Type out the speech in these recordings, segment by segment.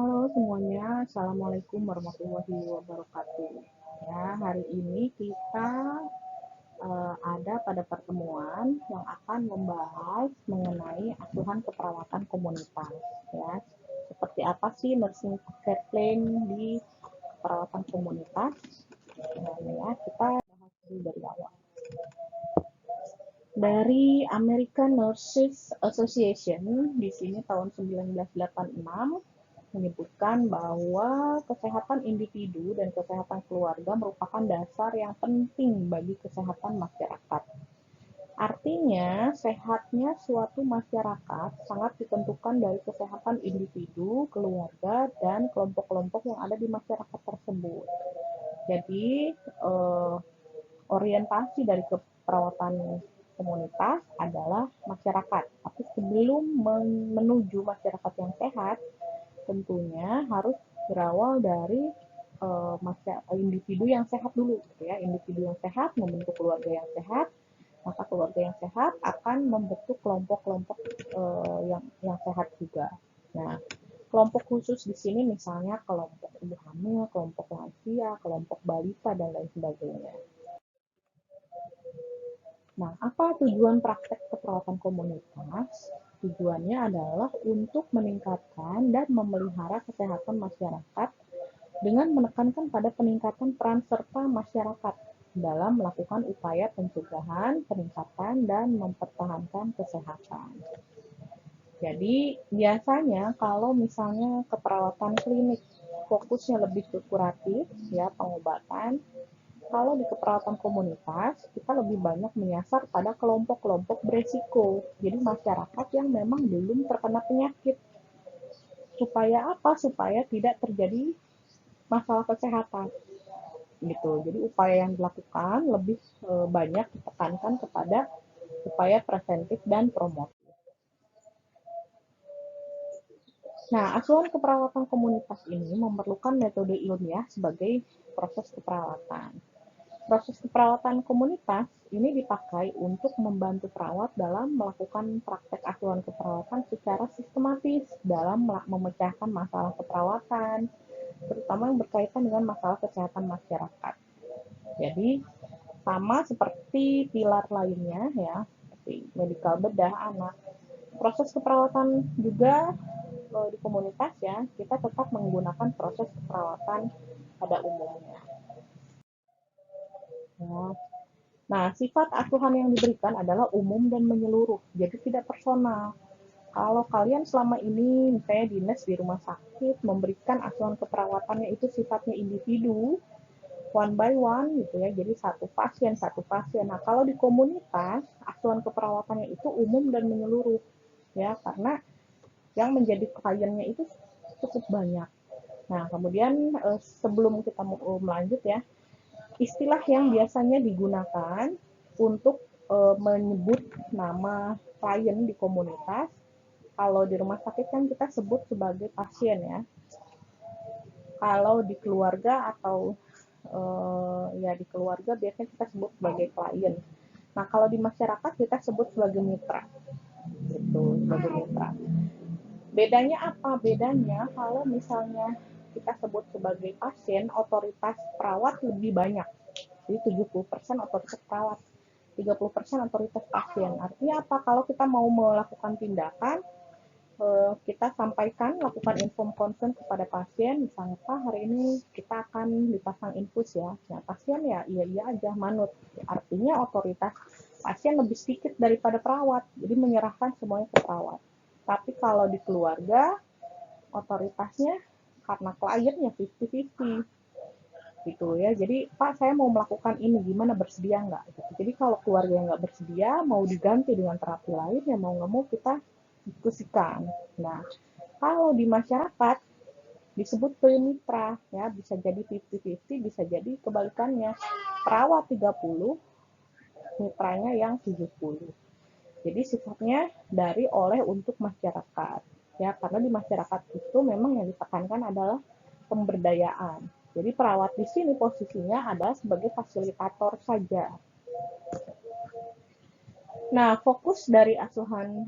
Halo semuanya, Assalamualaikum warahmatullahi wabarakatuh. Ya, hari ini kita ada pada pertemuan yang akan membahas mengenai asuhan keperawatan komunitas. Ya, seperti apa sih nursing care plan di keperawatan komunitas? Nah, ya, kita bahas dulu dari awal. Dari American Nurses Association di sini tahun 1986 menyebutkan bahwa kesehatan individu dan kesehatan keluarga merupakan dasar yang penting bagi kesehatan masyarakat. Artinya, sehatnya suatu masyarakat sangat ditentukan dari kesehatan individu, keluarga, dan kelompok-kelompok yang ada di masyarakat tersebut. Jadi, orientasi dari keperawatan komunitas adalah masyarakat. Tapi sebelum menuju masyarakat yang sehat, tentunya harus berawal dari individu yang sehat dulu, gitu ya. Individu yang sehat membentuk keluarga yang sehat, maka keluarga yang sehat akan membentuk kelompok-kelompok yang sehat juga. Nah, kelompok khusus di sini misalnya kelompok ibu hamil, kelompok lansia, kelompok balita, dan lain sebagainya. Nah, apa tujuan praktek keperawatan komunitas? Tujuannya adalah untuk meningkatkan dan memelihara kesehatan masyarakat dengan menekankan pada peningkatan peran serta masyarakat dalam melakukan upaya pencegahan, peningkatan, dan mempertahankan kesehatan. Jadi, biasanya kalau misalnya keperawatan klinik fokusnya lebih ke kuratif, ya, pengobatan. Kalau di keperawatan komunitas, kita lebih banyak menyasar pada kelompok-kelompok beresiko. Jadi masyarakat yang memang belum terkena penyakit. Supaya apa? Supaya tidak terjadi masalah kesehatan. Gitu. Jadi upaya yang dilakukan lebih banyak ditekankan kepada upaya preventif dan promotif. Nah, asuhan keperawatan komunitas ini memerlukan metode ilmiah sebagai proses keperawatan. Proses keperawatan komunitas ini dipakai untuk membantu perawat dalam melakukan praktek asuhan keperawatan secara sistematis dalam memecahkan masalah keperawatan, terutama yang berkaitan dengan masalah kesehatan masyarakat. Jadi, sama seperti pilar lainnya ya, seperti medical bedah anak. Proses keperawatan juga di komunitas ya, kita tetap menggunakan proses keperawatan pada umumnya. Ya. Nah, sifat asuhan yang diberikan adalah umum dan menyeluruh, jadi tidak personal. Kalau kalian selama ini misalnya dinas di rumah sakit memberikan asuhan keperawatannya itu sifatnya individu, one by one gitu ya, jadi satu pasien satu pasien. Nah, kalau di komunitas asuhan keperawatannya itu umum dan menyeluruh ya, karena yang menjadi kliennya itu cukup banyak. Nah, kemudian sebelum kita melanjut ya, istilah yang biasanya digunakan untuk menyebut nama klien di komunitas. Kalau di rumah sakit kan kita sebut sebagai pasien ya. Kalau di keluarga atau ya di keluarga biasanya kita sebut sebagai klien. Nah, kalau di masyarakat kita sebut sebagai mitra. Gitu, sebagai mitra. Bedanya apa? Bedanya kalau misalnya kita sebut sebagai pasien, otoritas perawat lebih banyak. Jadi 70% otoritas perawat, 30% otoritas pasien. Artinya apa? Kalau kita mau melakukan tindakan, kita sampaikan, lakukan inform consent kepada pasien, misalnya Pak hari ini kita akan dipasang infus ya. Nah pasien ya iya aja manut. Artinya otoritas pasien lebih sedikit daripada perawat, jadi menyerahkan semuanya ke perawat. Tapi kalau di keluarga, otoritasnya karena kliennya 50-50 gitu ya. Jadi Pak saya mau melakukan ini, gimana bersedia nggak? Gitu. Jadi kalau keluarga yang nggak bersedia, mau diganti dengan terapi lain, ya mau nggak mau kita diskusikan. Nah, kalau di masyarakat disebut mitra ya, bisa jadi 50-50, bisa jadi kebalikannya. Perawat 30, mitranya yang 70. Jadi sifatnya dari oleh untuk masyarakat. Ya, karena di masyarakat itu memang yang ditekankan adalah pemberdayaan. Jadi perawat di sini posisinya adalah sebagai fasilitator saja. Nah, fokus dari asuhan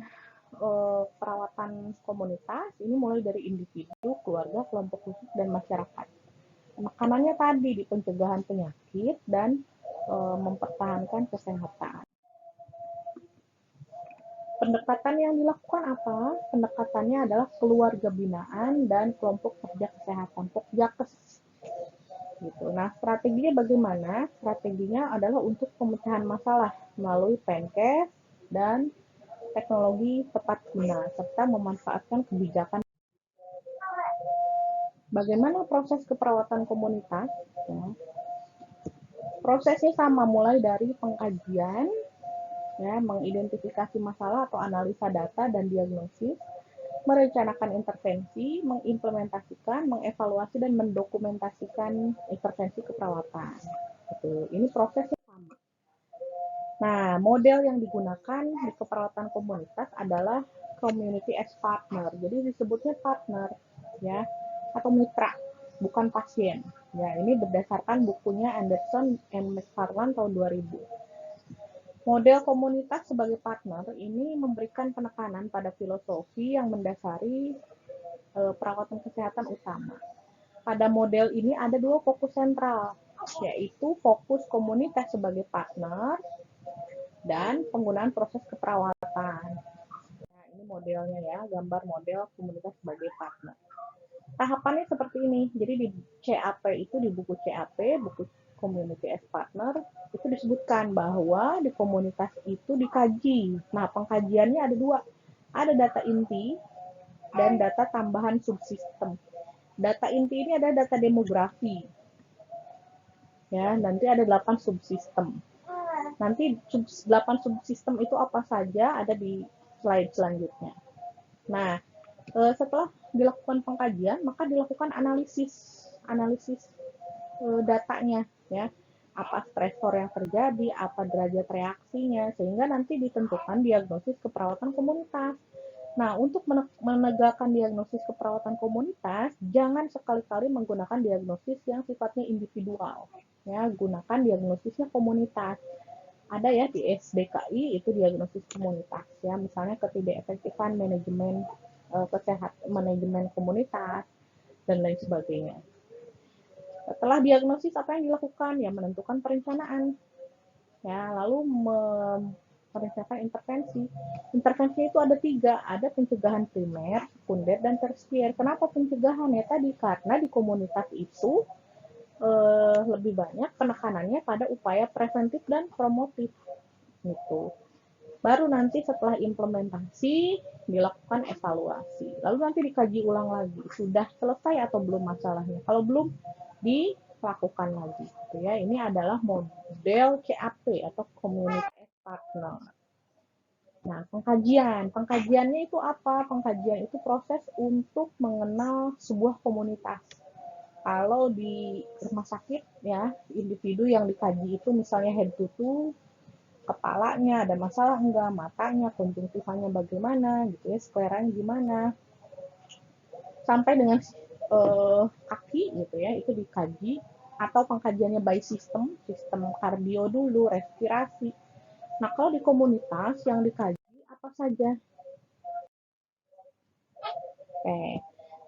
perawatan komunitas ini mulai dari individu, keluarga, kelompok khusus, dan masyarakat. Makanannya tadi di pencegahan penyakit dan mempertahankan kesehatan. Pendekatan yang dilakukan apa? Pendekatannya adalah keluarga binaan dan kelompok kerja kesehatan, Pokjakes. Gitu. Nah, strateginya bagaimana? Strateginya adalah untuk pemecahan masalah melalui Penkes dan teknologi tepat guna, serta memanfaatkan kebijakan. Bagaimana proses keperawatan komunitas? Ya. Prosesnya sama, mulai dari pengkajian, ya, mengidentifikasi masalah atau analisa data dan diagnosis, merencanakan intervensi, mengimplementasikan, mengevaluasi, dan mendokumentasikan intervensi keperawatan. Gitu. Ini prosesnya sama. Nah, model yang digunakan di keperawatan komunitas adalah community as partner. Jadi disebutnya partner, ya, atau mitra, bukan pasien. Ya, ini berdasarkan bukunya Anderson and McFarland tahun 2000. Model komunitas sebagai partner ini memberikan penekanan pada filosofi yang mendasari perawatan kesehatan utama. Pada model ini ada dua fokus sentral, yaitu fokus komunitas sebagai partner dan penggunaan proses keperawatan. Nah, ini modelnya ya, gambar model komunitas sebagai partner. Tahapannya seperti ini. Jadi di CAP itu, di buku CAP, buku Community as Partner, itu disebutkan bahwa di komunitas itu dikaji. Nah, pengkajiannya ada dua. Ada data inti dan data tambahan subsistem. Data inti ini ada data demografi. Ya, nanti ada 8 subsistem. Nanti 8 subsistem itu apa saja ada di slide selanjutnya. Nah, setelah dilakukan pengkajian, maka dilakukan analisis datanya, ya, apa stresor yang terjadi, apa derajat reaksinya, sehingga nanti ditentukan diagnosis keperawatan komunitas. Nah, untuk menegakkan diagnosis keperawatan komunitas, jangan sekali-kali menggunakan diagnosis yang sifatnya individual. Ya, gunakan diagnosisnya komunitas. Ada ya di SDKI itu diagnosis komunitas, ya, misalnya ketidakefektifan manajemen kesehatan, manajemen komunitas, dan lain sebagainya. Setelah diagnosis, apa yang dilakukan? Ya, menentukan perencanaan. Ya, lalu merencanakan intervensi. Intervensi itu ada 3, ada pencegahan primer, sekunder, dan tersier. Kenapa pencegahan? Ya tadi, karena di komunitas itu lebih banyak penekanannya pada upaya preventif dan promotif. Gitu. Baru nanti setelah implementasi dilakukan evaluasi. Lalu nanti dikaji ulang lagi, sudah selesai atau belum masalahnya. Kalau belum, dilakukan lagi. Gitu ya. Ini adalah model CAP atau Community Partner. Nah, pengkajiannya itu apa? Pengkajian itu proses untuk mengenal sebuah komunitas. Kalau di rumah sakit, ya, individu yang dikaji itu misalnya head to toe, kepalanya ada masalah enggak, matanya, konjungtivanya bagaimana, gitu ya, skleranya gimana, sampai dengan kaki, gitu ya, itu dikaji, atau pengkajiannya by sistem kardio dulu, respirasi. Nah, kalau di komunitas yang dikaji apa saja?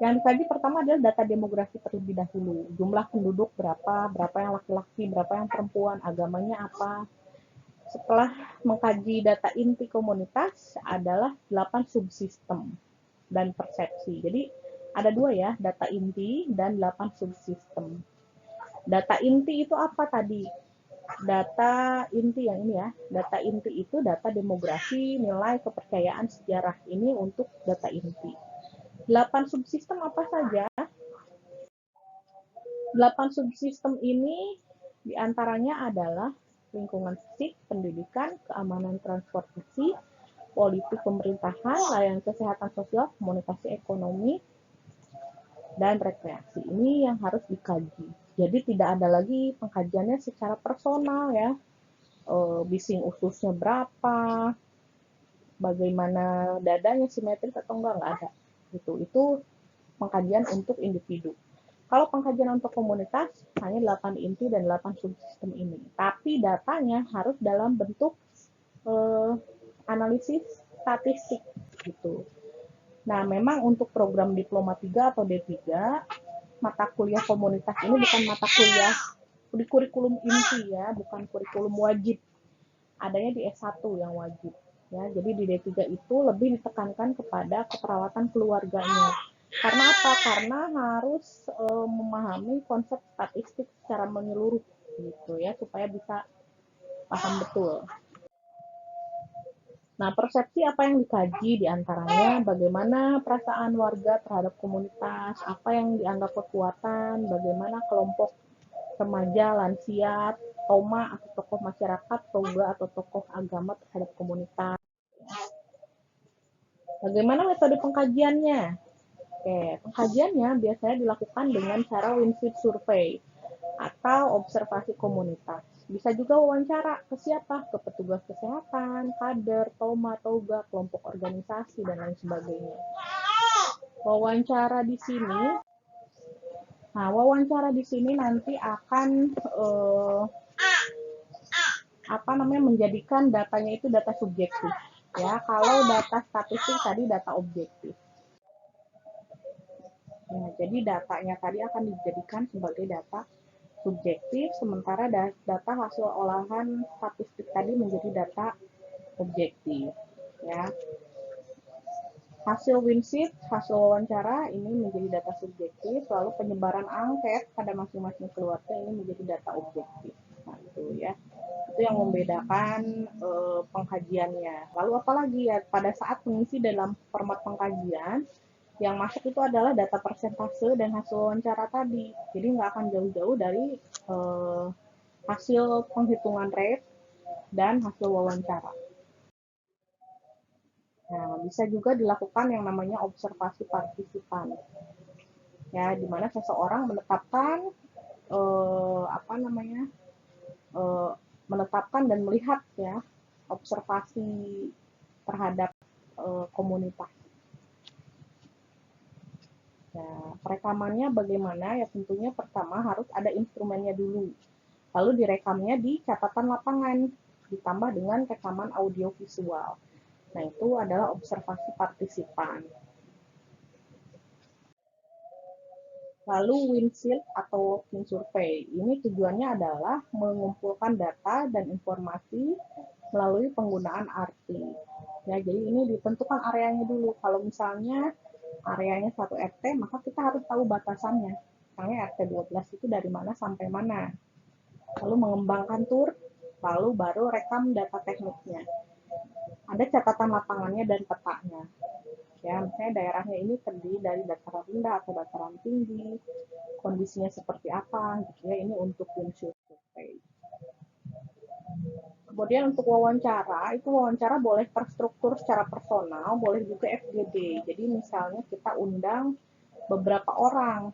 Yang dikaji pertama adalah data demografi terlebih dahulu. Jumlah penduduk berapa yang laki-laki, berapa yang perempuan, agamanya apa. Setelah mengkaji data inti komunitas adalah 8 subsistem dan persepsi. Jadi ada 2 ya, data inti dan 8 subsistem. Data inti itu apa tadi? Data inti yang ini ya. Data inti itu data demografi, nilai, kepercayaan, sejarah. Ini untuk data inti. 8 subsistem apa saja? 8 subsistem ini diantaranya adalah lingkungan fisik, pendidikan, keamanan transportasi, politik pemerintahan, layanan kesehatan sosial, komunikasi ekonomi, dan rekreasi. Ini yang harus dikaji. Jadi tidak ada lagi pengkajiannya secara personal ya. Bising ususnya berapa, bagaimana dadanya simetris atau enggak ada. Itu pengkajian untuk individu. Kalau pengkajian untuk komunitas hanya 8 inti dan 8 subsistem ini. Tapi datanya harus dalam bentuk analisis statistik. gitu. Nah, memang untuk program Diploma 3 atau D3, mata kuliah komunitas ini bukan mata kuliah di kurikulum inti ya, bukan kurikulum wajib. Adanya di S1 yang wajib. Ya, jadi di D3 itu lebih ditekankan kepada keperawatan keluarganya. Karena apa? Karena harus memahami konsep statistik secara menyeluruh gitu ya, supaya bisa paham betul. Nah, persepsi apa yang dikaji diantaranya bagaimana perasaan warga terhadap komunitas, apa yang dianggap kekuatan, bagaimana kelompok remaja, lansia, toma atau tokoh masyarakat, toga atau tokoh agama terhadap komunitas. Bagaimana metode pengkajiannya? Oke, pengkajiannya biasanya dilakukan dengan cara Winship Survey atau observasi komunitas. Bisa juga wawancara ke siapa? Ke petugas kesehatan, kader, toma, toga, kelompok organisasi, dan lain sebagainya. Wawancara di sini, wawancara di sini nanti akan menjadikan datanya itu data subjektif. Ya, kalau data statistik tadi data objektif. Nah, jadi datanya tadi akan dijadikan sebagai data subjektif, sementara data hasil olahan statistik tadi menjadi data objektif. Ya, hasil Winship, hasil wawancara ini menjadi data subjektif, lalu penyebaran angket pada masing-masing keluarga ini menjadi data objektif. Nah, itu ya. Itu yang membedakan pengkajiannya. Lalu apalagi ya, pada saat mengisi dalam format pengkajian, yang masuk itu adalah data persentase dan hasil wawancara tadi. Jadi nggak akan jauh-jauh dari hasil penghitungan rate dan hasil wawancara. Nah, bisa juga dilakukan yang namanya observasi partisipan. Ya, di mana seseorang menetapkan menetapkan dan melihat ya observasi terhadap komunitas. Nah, perekamannya bagaimana? Ya tentunya pertama harus ada instrumennya dulu. Lalu direkamnya di catatan lapangan, ditambah dengan rekaman audio visual. Nah, itu adalah observasi partisipan. Lalu Winship atau Walking Survey. Ini tujuannya adalah mengumpulkan data dan informasi melalui penggunaan arti. Ya, jadi ini ditentukan areanya dulu. Kalau misalnya areanya 1 RT, maka kita harus tahu batasannya. Misalnya RT 12 itu dari mana sampai mana. Lalu mengembangkan tur, lalu baru rekam data tekniknya. Ada catatan lapangannya dan petanya. Ya, misalnya daerahnya ini terdiri dari dataran rendah atau dataran tinggi, kondisinya seperti apa, gitu ya. Ini untuk Winship Survey. Kemudian untuk wawancara, itu wawancara boleh terstruktur secara personal, boleh juga FGD. Jadi misalnya kita undang beberapa orang.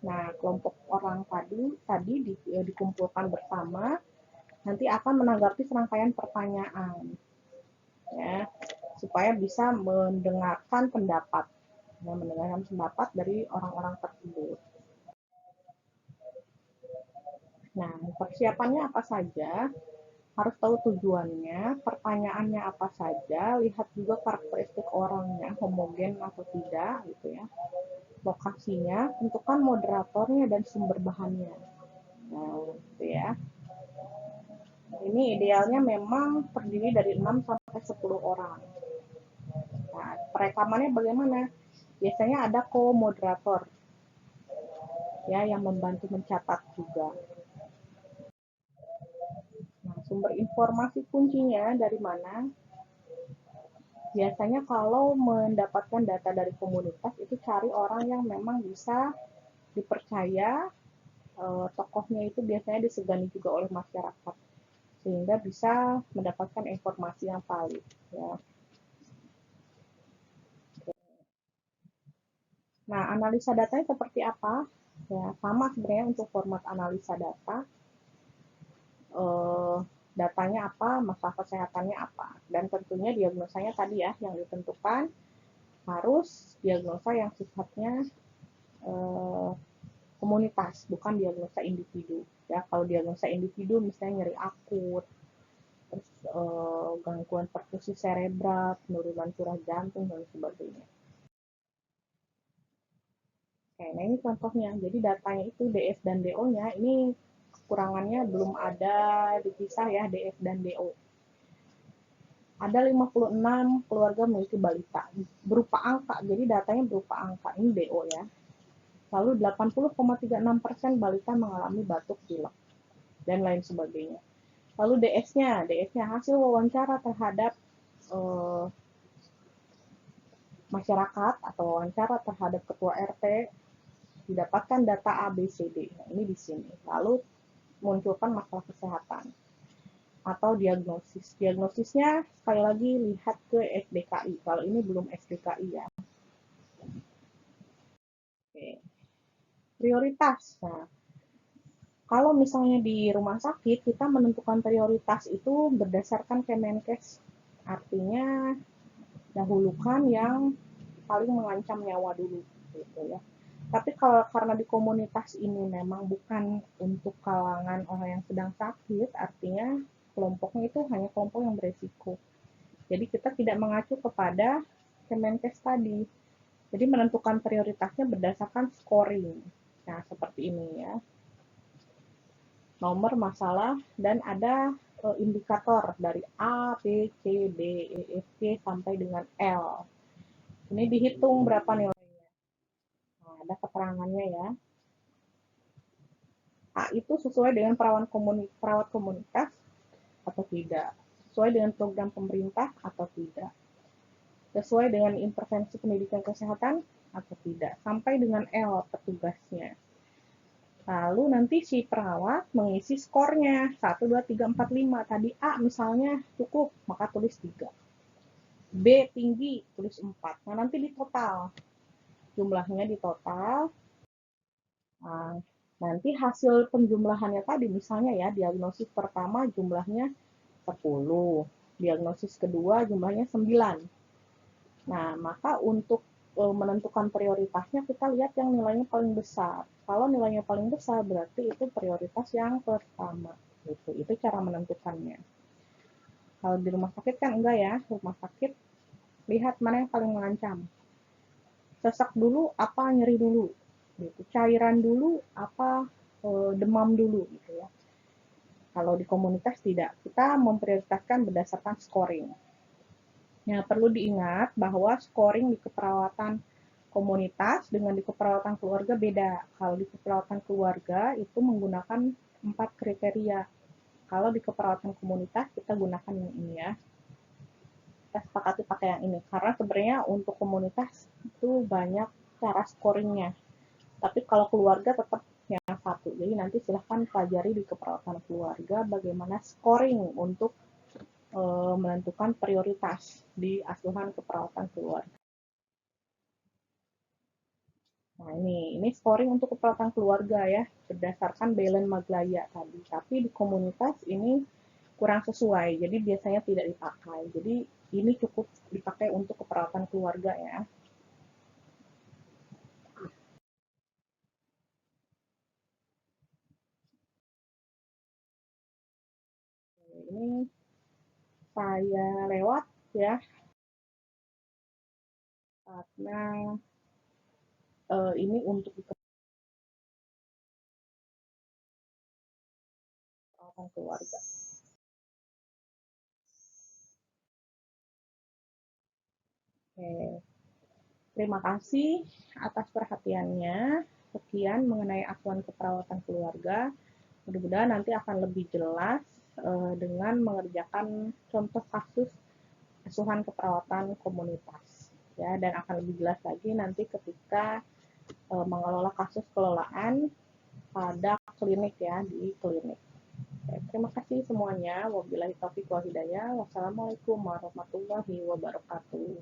Nah, kelompok orang tadi dikumpulkan bersama, nanti akan menanggapi serangkaian pertanyaan. Ya, supaya bisa mendengarkan pendapat dari orang-orang tersebut. Nah, persiapannya apa saja? Harus tahu tujuannya, pertanyaannya apa saja, lihat juga karakteristik orangnya, homogen atau tidak, gitu ya. Lokasinya, tentukan moderatornya dan sumber bahannya. Nah, gitu ya. Ini idealnya memang terdiri dari 6 sampai 10 orang. Nah, perekamannya bagaimana? Biasanya ada co-moderator ya yang membantu mencatat juga. Nah, sumber informasi kuncinya dari mana? Biasanya kalau mendapatkan data dari komunitas itu cari orang yang memang bisa dipercaya, tokohnya itu biasanya disegani juga oleh masyarakat sehingga bisa mendapatkan informasi yang valid ya. Nah, analisa datanya seperti apa? Ya, sama sebenarnya untuk format analisa data. Datanya apa, masalah kesehatannya apa, dan tentunya diagnosanya tadi ya yang ditentukan harus diagnosa yang sifatnya komunitas, bukan diagnosa individu. Ya, kalau diagnosa individu misalnya nyeri akut, terus gangguan perfusi cerebral, penurunan curah jantung, dan sebagainya. Oke, nah ini contohnya. Jadi datanya itu DS dan DO-nya, ini kekurangannya belum ada dipisah ya, DS dan DO. Ada 56 keluarga memiliki balita. Berupa angka, jadi datanya berupa angka, ini DO ya. Lalu 80,36% balita mengalami batuk pilek, dan lain sebagainya. Lalu DS-nya hasil wawancara terhadap masyarakat atau wawancara terhadap ketua RT, didapatkan data A, B, C, D. Nah, ini di sini. Lalu munculkan masalah kesehatan atau diagnosis. Diagnosisnya sekali lagi lihat ke SDKI. Kalau ini belum SDKI ya. Oke. Prioritas. Nah, kalau misalnya di rumah sakit, kita menentukan prioritas itu berdasarkan Kemenkes. Artinya dahulukan yang paling mengancam nyawa dulu, gitu ya. Tapi kalau karena di komunitas ini memang bukan untuk kalangan orang yang sedang sakit, artinya kelompoknya itu hanya kelompok yang beresiko. Jadi kita tidak mengacu kepada Kemenkes tadi. Jadi menentukan prioritasnya berdasarkan scoring. Nah, seperti ini ya. Nomor masalah dan ada indikator dari A, B, C, D, E, F, G sampai dengan L. Ini dihitung berapa nilainya. Nah, ada keterangannya ya. A itu sesuai dengan perawat komunitas atau tidak, sesuai dengan program pemerintah atau tidak, sesuai dengan intervensi pendidikan kesehatan atau tidak, sampai dengan L petugasnya. Lalu nanti si perawat mengisi skornya 1, 2, 3, 4, 5. Tadi A misalnya cukup, maka tulis 3. B tinggi, tulis 4. Nah, nanti di total. Jumlahnya di total. Nah, nanti hasil penjumlahannya tadi misalnya ya, diagnosis pertama jumlahnya 10, diagnosis kedua jumlahnya 9. Nah, maka untuk menentukan prioritasnya kita lihat yang nilainya paling besar. Kalau nilainya paling besar berarti itu prioritas yang pertama. Itu cara menentukannya. Kalau di rumah sakit kan enggak ya, rumah sakit lihat mana yang paling mengancam. Sesak dulu apa nyeri dulu, gitu. Cairan dulu apa demam dulu, gitu ya. Kalau di komunitas tidak, kita memprioritaskan berdasarkan scoring. Nah, perlu diingat bahwa scoring di keperawatan komunitas dengan di keperawatan keluarga beda. Kalau di keperawatan keluarga itu menggunakan 4 kriteria. Kalau di keperawatan komunitas kita gunakan yang ini ya. Kita sepakati pakai yang ini. Karena sebenarnya untuk komunitas itu banyak cara scoringnya. Tapi kalau keluarga tetap yang satu. Jadi nanti silahkan pelajari di keperawatan keluarga bagaimana scoring untuk menentukan prioritas di asuhan keperawatan keluarga. Nah, ini scoring untuk keperawatan keluarga ya, berdasarkan Belen-Maglaya tadi. Tapi di komunitas ini kurang sesuai, jadi biasanya tidak dipakai. Jadi ini cukup dipakai untuk keperawatan keluarga ya. Ini saya lewat ya, karena ini untuk keperawatan keluarga. Oke. Terima kasih atas perhatiannya. Sekian mengenai asuhan keperawatan keluarga. Mudah-mudahan nanti akan lebih jelas dengan mengerjakan contoh kasus asuhan keperawatan komunitas. Ya, dan akan lebih jelas lagi nanti ketika mengelola kasus kelolaan pada klinik ya, di klinik. Oke, terima kasih semuanya. Wabillahi taufiq wal hidayah. Wassalamualaikum warahmatullahi wabarakatuh.